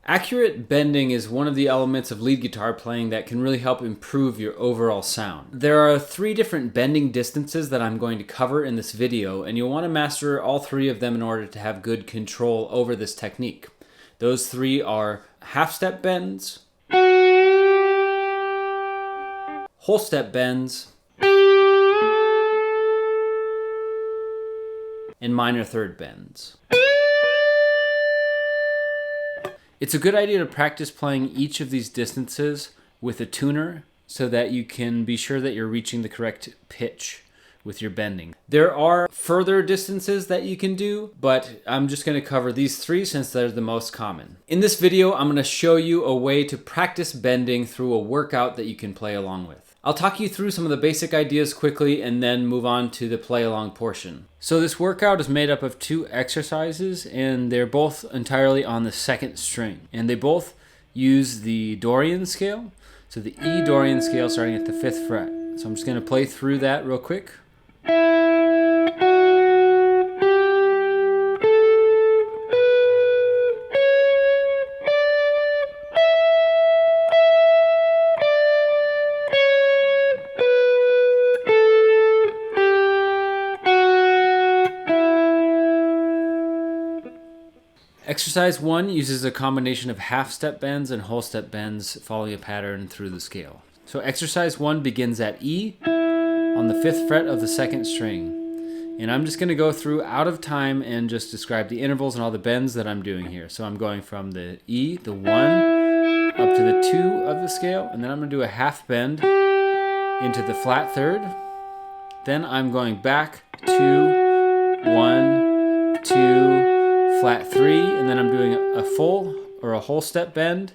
Accurate bending is one of the elements of lead guitar playing that can really help improve your overall sound. There are 3 different bending distances that I'm going to cover in this video, and you'll want to master all 3 of them in order to have good control over this technique. Those 3 are half-step bends, whole step bends, and minor third bends. It's a good idea to practice playing each of these distances with a tuner so that you can be sure that you're reaching the correct pitch with your bending. There are further distances that you can do, but I'm just going to cover these 3 since they're the most common. In this video, I'm going to show you a way to practice bending through a workout that you can play along with. I'll talk you through some of the basic ideas quickly and then move on to the play along portion. So this workout is made up of 2 exercises, and they're both entirely on the 2nd string. And they both use the Dorian scale. So the E Dorian scale starting at the 5th fret. So I'm just going to play through that real quick. Exercise 1 uses a combination of half-step bends and whole-step bends following a pattern through the scale. So exercise 1 begins at E on the 5th fret of the 2nd string. And I'm just going to go through out of time and just describe the intervals and all the bends that I'm doing here. So I'm going from the E, the 1, up to the 2 of the scale, and then I'm going to do a half bend into the flat 3rd. Then I'm going back to 1, 2, flat 3, and then I'm doing a full or a whole step bend to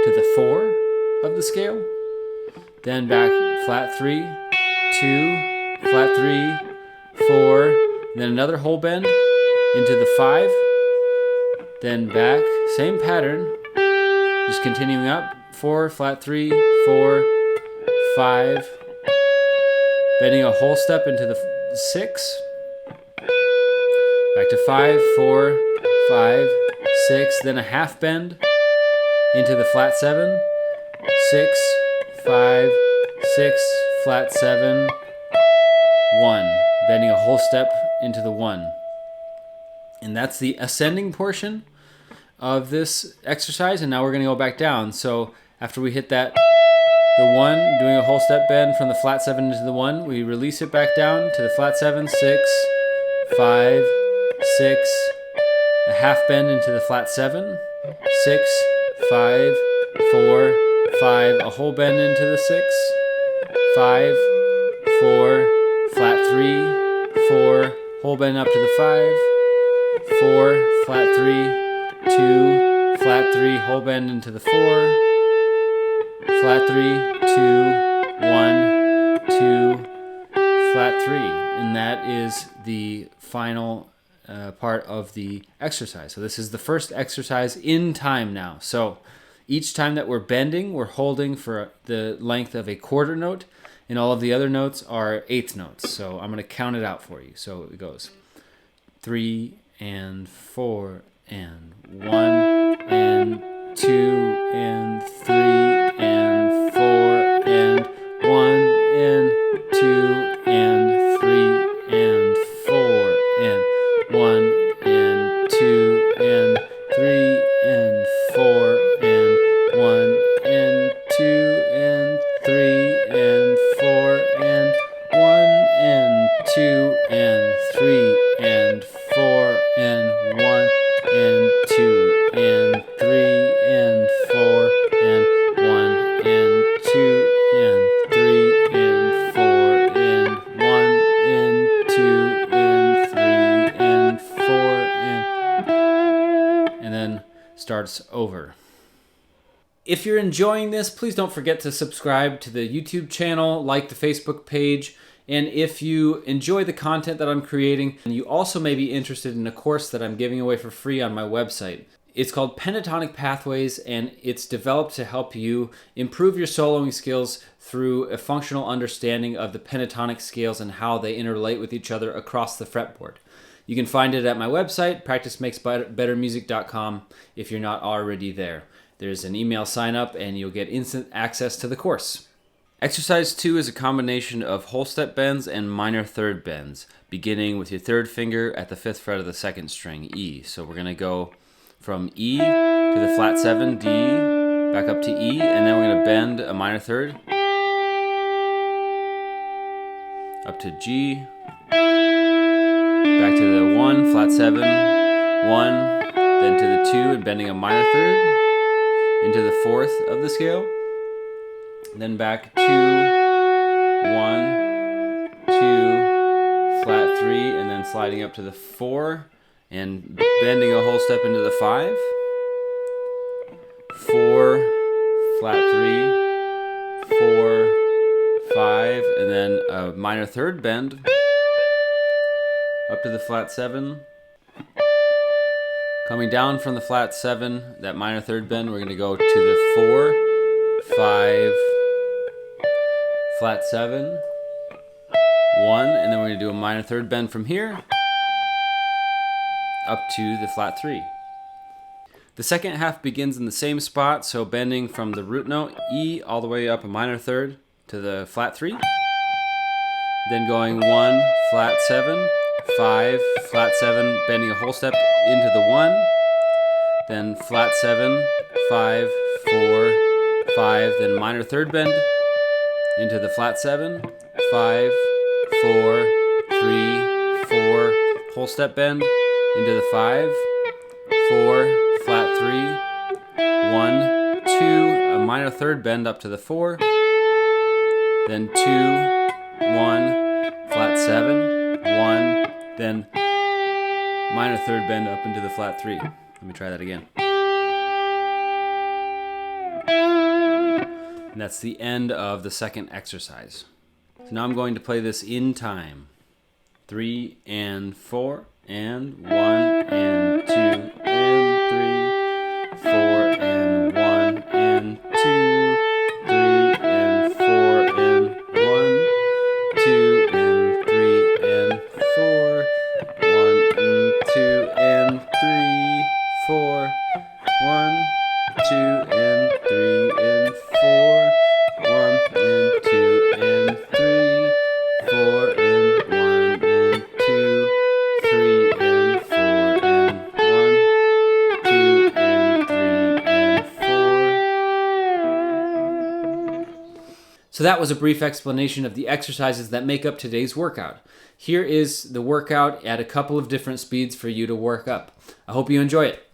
the 4 of the scale. Then back flat 3, 2, flat 3, 4, then another whole bend into the 5. Then back, same pattern, just continuing up, 4, flat 3, 4, 5, bending a whole step into the 6. Back to 5, 4, 5, 6, then a half bend into the flat 7, 6, 5, 6, flat 7, 1, bending a whole step into the 1. And that's the ascending portion of this exercise, and now we're going to go back down. So after we hit that, the 1, doing a whole step bend from the flat 7 into the 1, we release it back down to the flat 7, 6, 5, 6, a half bend into the flat 7, 6, 5, 4, 5, a whole bend into the 6, 5, 4, flat 3, 4, whole bend up to the 5, 4, flat 3, 2, flat 3, whole bend into the 4, flat 3, 2, 1, 2, flat 3. And that is the final part of the exercise. So this is the first exercise in time now. So each time that we're bending, we're holding for the length of a quarter note, and all of the other notes are eighth notes. So I'm going to count it out for you. So it goes 3 and 4 and 1 and 2 and 3 and 4 and 1 and 2 and 3 and 4 and 1 and 2 and 3 and 4 and 1 and 2 and 3 and 4 and 1 and 2 and 3 and 4 and 1 and 2 and 3 and 4 and 1 and 2 and 3 and 4 and 1 and 2 and 3 and 4 and then starts over. If you're enjoying this, please don't forget to subscribe to the YouTube channel, like the Facebook page, and if you enjoy the content that I'm creating, you also may be interested in a course that I'm giving away for free on my website. It's called Pentatonic Pathways, and it's developed to help you improve your soloing skills through a functional understanding of the pentatonic scales and how they interrelate with each other across the fretboard. You can find it at my website, practicemakesbettermusic.com, if you're not already there. There's an email sign up and you'll get instant access to the course. Exercise 2 is a combination of whole step bends and minor third bends, beginning with your third finger at the 5th fret of the 2nd string, E. So we're going to go from E to the flat 7, D, back up to E, and then we're going to bend a minor third up to G, back to the 1, flat 7, 1, then to the 2, and bending a minor third into the 4th of the scale, then back 2, 1, 2, flat 3, and then sliding up to the 4, and bending a whole step into the 5, 4, flat 3, 4, 5, and then a minor third bend up to the flat 7. Coming down from the flat 7, that minor third bend, we're going to go to the 4, 5, flat 7, 1, and then we're going to do a minor third bend from here up to the flat 3. The second half begins in the same spot, so bending from the root note E all the way up a minor third to the flat 3. Then going 1, flat 7, 5, flat 7, bending a whole step into the 1. Then flat 7, 5, 4, 5, then minor third bend into the flat 7, 5, 4, 3, 4, whole step bend into the 5, 4, flat 3, 1, 2, a minor third bend up to the 4, then 2, 1, flat 7, 1, then minor third bend up into the flat 3. Let me try that again. And that's the end of the second exercise. So now I'm going to play this in time. 3 and 4 and 1 and 2 and 3, 4 and 1 and 2, 3 and 4 and 1, 2 and 3 and 4, 1 and 2 and 3, 4, 1, 2 and 3 and 4, 1 and 2 and 3, 4 and 1 and 2, 3 and 4 and 1, 2 and 3 and 4. So that was a brief explanation of the exercises that make up today's workout. Here is the workout at a couple of different speeds for you to work up. I hope you enjoy it.